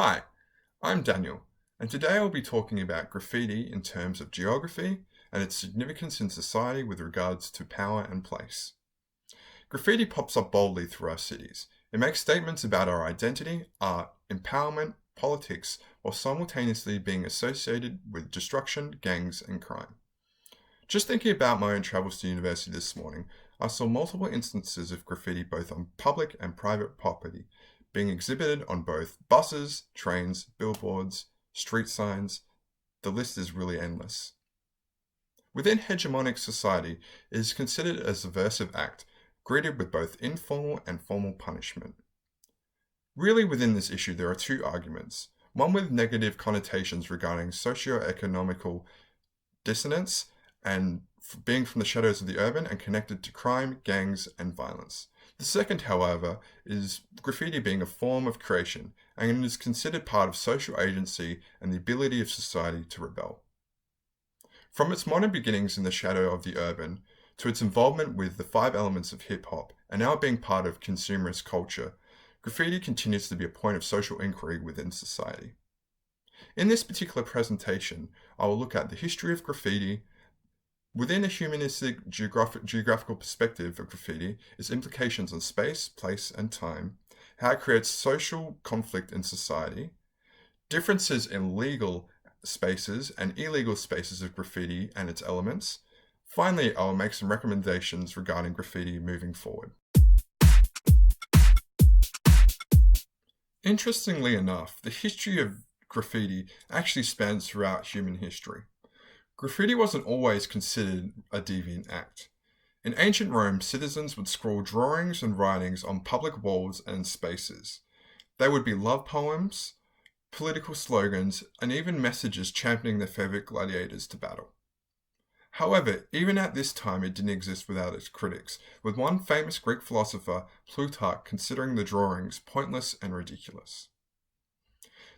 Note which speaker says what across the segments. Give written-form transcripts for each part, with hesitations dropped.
Speaker 1: Hi, I'm Daniel, and today I'll be talking about graffiti in terms of geography and its significance in society with regards to power and place. Graffiti pops up boldly through our cities. It makes statements about our identity, art, empowerment, politics, while simultaneously being associated with destruction, gangs, and crime. Just thinking about my own travels to university this morning, I saw multiple instances of graffiti both on public and private property, being exhibited on both buses, trains, billboards, street signs. The list is really endless. Within hegemonic society, it is considered a subversive act, greeted with both informal and formal punishment. Really, within this issue, there are two arguments, one with negative connotations regarding socio-economical dissonance and being from the shadows of the urban and connected to crime, gangs, and violence. The second, however, is graffiti being a form of creation and is considered part of social agency and the ability of society to rebel. From its modern beginnings in the shadow of the urban to its involvement with the five elements of hip-hop and now being part of consumerist culture, graffiti continues to be a point of social inquiry within society. In this particular presentation, I will look at the history of graffiti, within a humanistic geographical perspective of graffiti, its implications on space, place, and time, how it creates social conflict in society, differences in legal spaces and illegal spaces of graffiti and its elements. Finally, I will make some recommendations regarding graffiti moving forward. Interestingly enough, the history of graffiti actually spans throughout human history. Graffiti wasn't always considered a deviant act. In ancient Rome, citizens would scrawl drawings and writings on public walls and spaces. They would be love poems, political slogans, and even messages championing their favorite gladiators to battle. However, even at this time it didn't exist without its critics, with one famous Greek philosopher, Plutarch, considering the drawings pointless and ridiculous.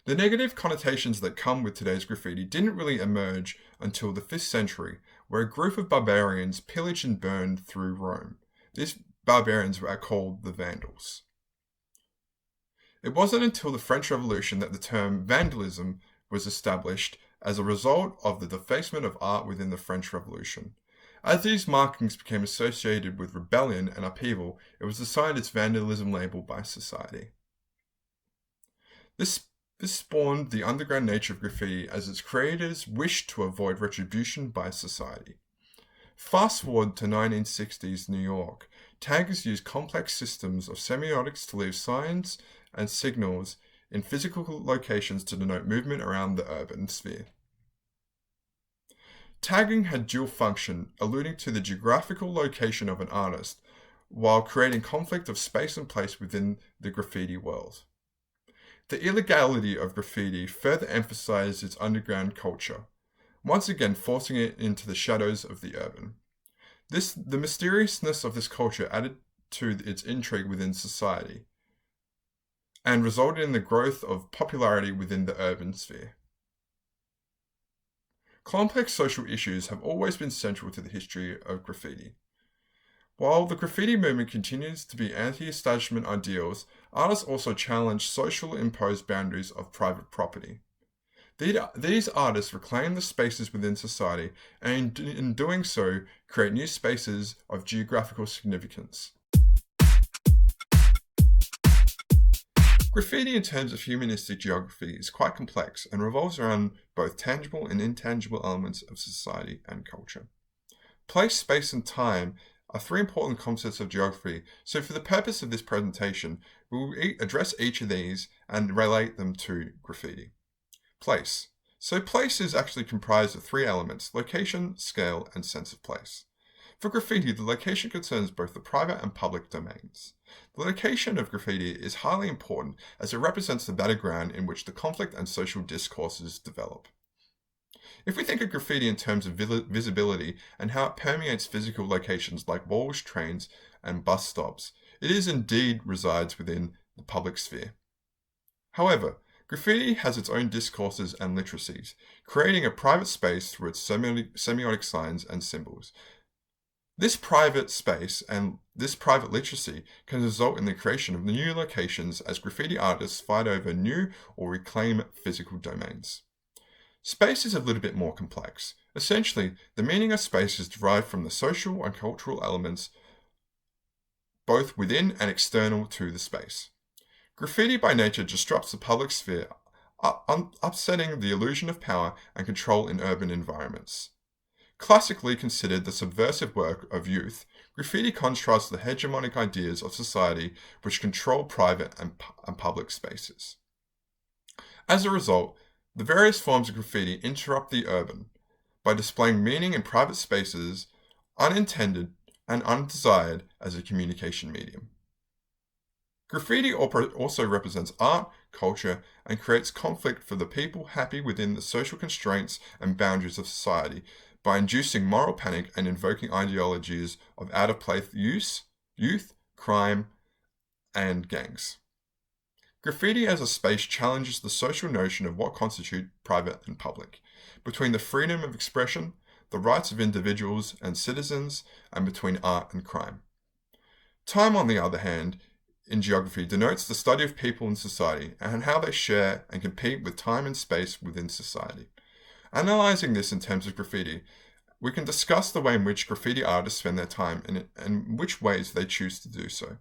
Speaker 1: The negative connotations that come with today's graffiti didn't really emerge until the 5th century, where a group of barbarians pillaged and burned through Rome. These barbarians were called the Vandals. It wasn't until the French Revolution that the term vandalism was established as a result of the defacement of art within the French Revolution. As these markings became associated with rebellion and upheaval, it was assigned its vandalism label by society. This spawned the underground nature of graffiti as its creators wished to avoid retribution by society. Fast forward to 1960s New York, taggers used complex systems of semiotics to leave signs and signals in physical locations to denote movement around the urban sphere. Tagging had dual function, alluding to the geographical location of an artist, while creating conflict of space and place within the graffiti world. The illegality of graffiti further emphasized its underground culture, once again forcing it into the shadows of the urban. The mysteriousness of this culture added to its intrigue within society and resulted in the growth of popularity within the urban sphere. Complex social issues have always been central to the history of graffiti. While the graffiti movement continues to be anti-establishment ideals, artists also challenge social imposed boundaries of private property. These artists reclaim the spaces within society and in doing so create new spaces of geographical significance. Graffiti in terms of humanistic geography is quite complex and revolves around both tangible and intangible elements of society and culture. Place, space, and time are three important concepts of geography, so for the purpose of this presentation, we will address each of these and relate them to graffiti. Place. So place is actually comprised of three elements: location, scale, and sense of place. For graffiti, the location concerns both the private and public domains. The location of graffiti is highly important as it represents the battleground in which the conflict and social discourses develop. If we think of graffiti in terms of visibility and how it permeates physical locations like walls, trains, and bus stops, it is indeed resides within the public sphere. However, graffiti has its own discourses and literacies, creating a private space through its semiotic signs and symbols. This private space and this private literacy can result in the creation of new locations as graffiti artists fight over new or reclaim physical domains. Space is a little bit more complex. Essentially, the meaning of space is derived from the social and cultural elements both within and external to the space. Graffiti by nature disrupts the public sphere, upsetting the illusion of power and control in urban environments. Classically considered the subversive work of youth, graffiti contrasts the hegemonic ideas of society which control private and public spaces. As a result, the various forms of graffiti interrupt the urban by displaying meaning in private spaces, unintended and undesired as a communication medium. Graffiti also represents art, culture, and creates conflict for the people happy within the social constraints and boundaries of society by inducing moral panic and invoking ideologies of out-of-place youth, crime, and gangs. Graffiti as a space challenges the social notion of what constitutes private and public, between the freedom of expression, the rights of individuals and citizens, and between art and crime. Time, on the other hand, in geography denotes the study of people in society and how they share and compete with time and space within society. Analyzing this in terms of graffiti, we can discuss the way in which graffiti artists spend their time and which ways they choose to do so.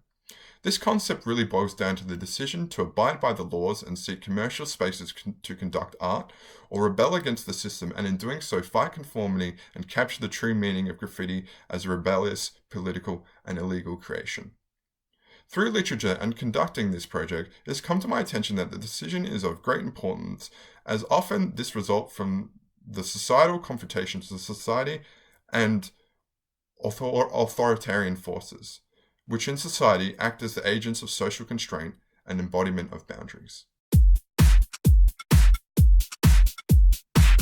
Speaker 1: This concept really boils down to the decision to abide by the laws and seek commercial spaces to conduct art, or rebel against the system and in doing so fight conformity and capture the true meaning of graffiti as a rebellious, political, and illegal creation. Through literature and conducting this project, it has come to my attention that the decision is of great importance, as often this results from the societal confrontations of society and authoritarian forces, which in society act as the agents of social constraint and embodiment of boundaries.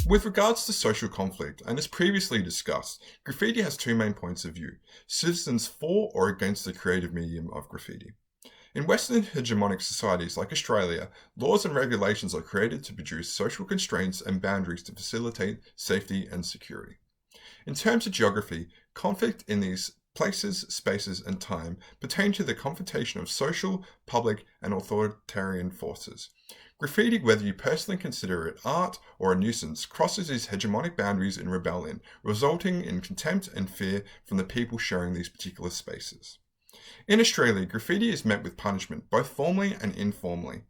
Speaker 1: With regards to social conflict, and as previously discussed, graffiti has two main points of view: citizens for or against the creative medium of graffiti. In Western hegemonic societies like Australia, laws and regulations are created to produce social constraints and boundaries to facilitate safety and security. In terms of geography, conflict in these places, spaces, and time pertain to the confrontation of social, public, and authoritarian forces. Graffiti, whether you personally consider it art or a nuisance, crosses these hegemonic boundaries in rebellion, resulting in contempt and fear from the people sharing these particular spaces. In Australia, graffiti is met with punishment, both formally and informally,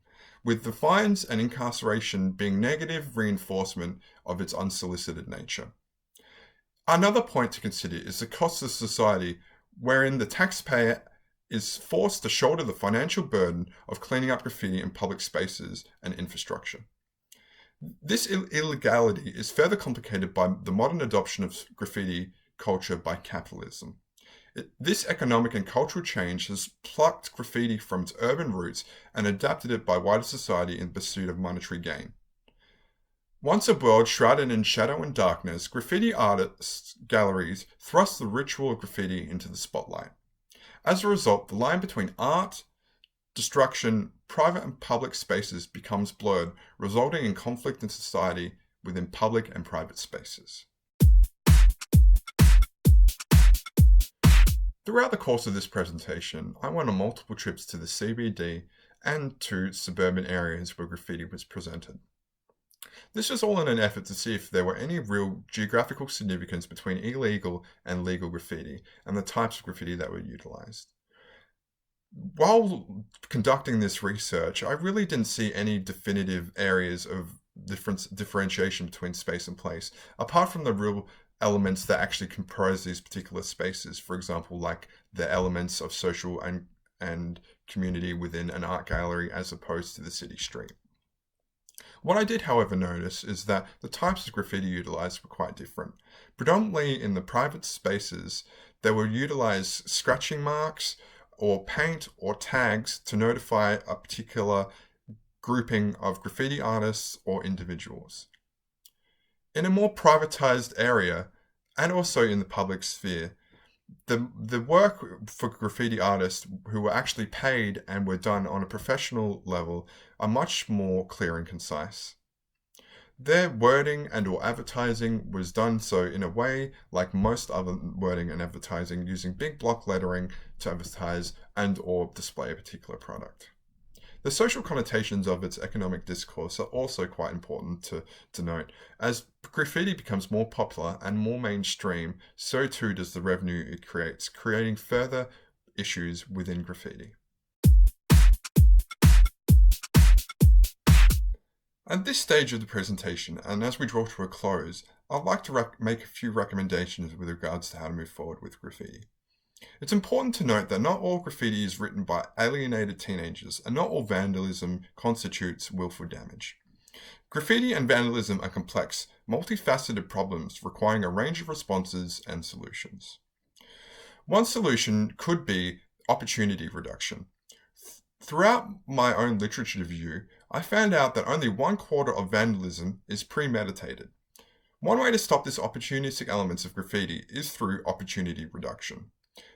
Speaker 1: with the fines and incarceration being negative reinforcement of its unsolicited nature. Another point to consider is the cost of society, wherein the taxpayer is forced to shoulder the financial burden of cleaning up graffiti in public spaces and infrastructure. This illegality is further complicated by the modern adoption of graffiti culture by capitalism. This economic and cultural change has plucked graffiti from its urban roots and adapted it by wider society in pursuit of monetary gain. Once a world shrouded in shadow and darkness, graffiti artists' galleries thrust the ritual of graffiti into the spotlight. As a result, the line between art, destruction, private and public spaces becomes blurred, resulting in conflict in society within public and private spaces. Throughout the course of this presentation, I went on multiple trips to the CBD and to suburban areas where graffiti was presented. This was all in an effort to see if there were any real geographical significance between illegal and legal graffiti and the types of graffiti that were utilized. While conducting this research, I really didn't see any definitive areas of differentiation between space and place, apart from the real elements that actually comprise these particular spaces. For example, like the elements of social and community within an art gallery as opposed to the city street. What I did, however, notice is that the types of graffiti utilized were quite different. Predominantly in the private spaces, they were utilized scratching marks or paint or tags to notify a particular grouping of graffiti artists or individuals. In a more privatized area, and also in the public sphere, the work for graffiti artists who were actually paid and were done on a professional level are much more clear and concise. Their wording and or advertising was done so in a way like most other wording and advertising, using big block lettering to advertise and or display a particular product. The social connotations of its economic discourse are also quite important to note. As graffiti becomes more popular and more mainstream, so too does the revenue it creates, creating further issues within graffiti. At this stage of the presentation, and as we draw to a close, I'd like to make a few recommendations with regards to how to move forward with graffiti. It's important to note that not all graffiti is written by alienated teenagers, and not all vandalism constitutes willful damage. Graffiti and vandalism are complex, multifaceted problems requiring a range of responses and solutions. One solution could be opportunity reduction. Throughout my own literature review, I found out that only 1/4 of vandalism is premeditated. One way to stop this opportunistic elements of graffiti is through opportunity reduction.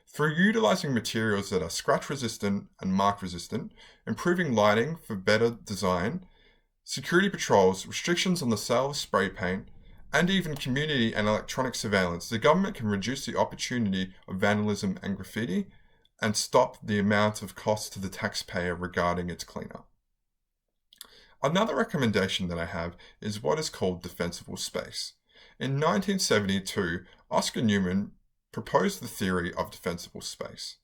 Speaker 1: Through utilizing materials that are scratch resistant and mark resistant, improving lighting for better design, security patrols, restrictions on the sale of spray paint, and even community and electronic surveillance, the government can reduce the opportunity of vandalism and graffiti and stop the amount of cost to the taxpayer regarding its cleanup. Another recommendation that I have is what is called defensible space. In 1972, Oscar Newman proposed the theory of defensible space.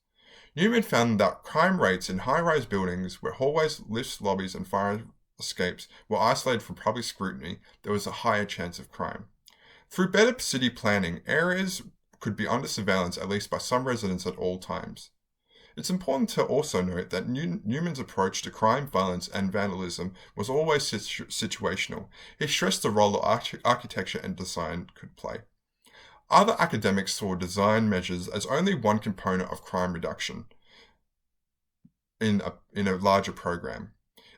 Speaker 1: Newman found that crime rates in high-rise buildings where hallways, lifts, lobbies, and fire escapes were isolated from public scrutiny, there was a higher chance of crime. Through better city planning, areas could be under surveillance at least by some residents at all times. It's important to also note that Newman's approach to crime, violence, and vandalism was always situational. He stressed the role that architecture and design could play. Other academics saw design measures as only one component of crime reduction in a larger program,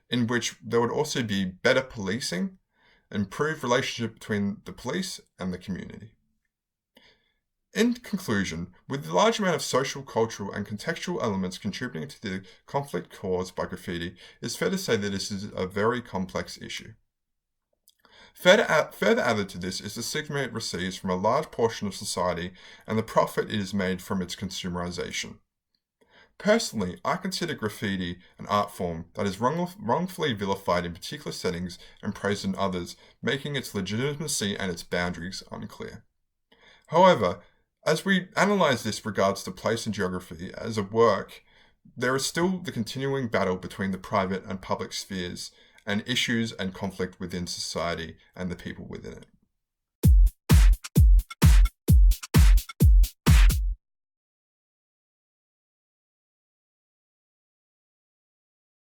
Speaker 1: in which there would also be better policing, improved relationship between the police and the community. In conclusion, with the large amount of social, cultural, and contextual elements contributing to the conflict caused by graffiti, it's fair to say that this is a very complex issue. Further added to this is the stigma it receives from a large portion of society and the profit it is made from its consumerization. Personally, I consider graffiti an art form that is wrongfully vilified in particular settings and praised in others, making its legitimacy and its boundaries unclear. However, as we analyze this regards to place and geography as a work, there is still the continuing battle between the private and public spheres and issues and conflict within society and the people within it.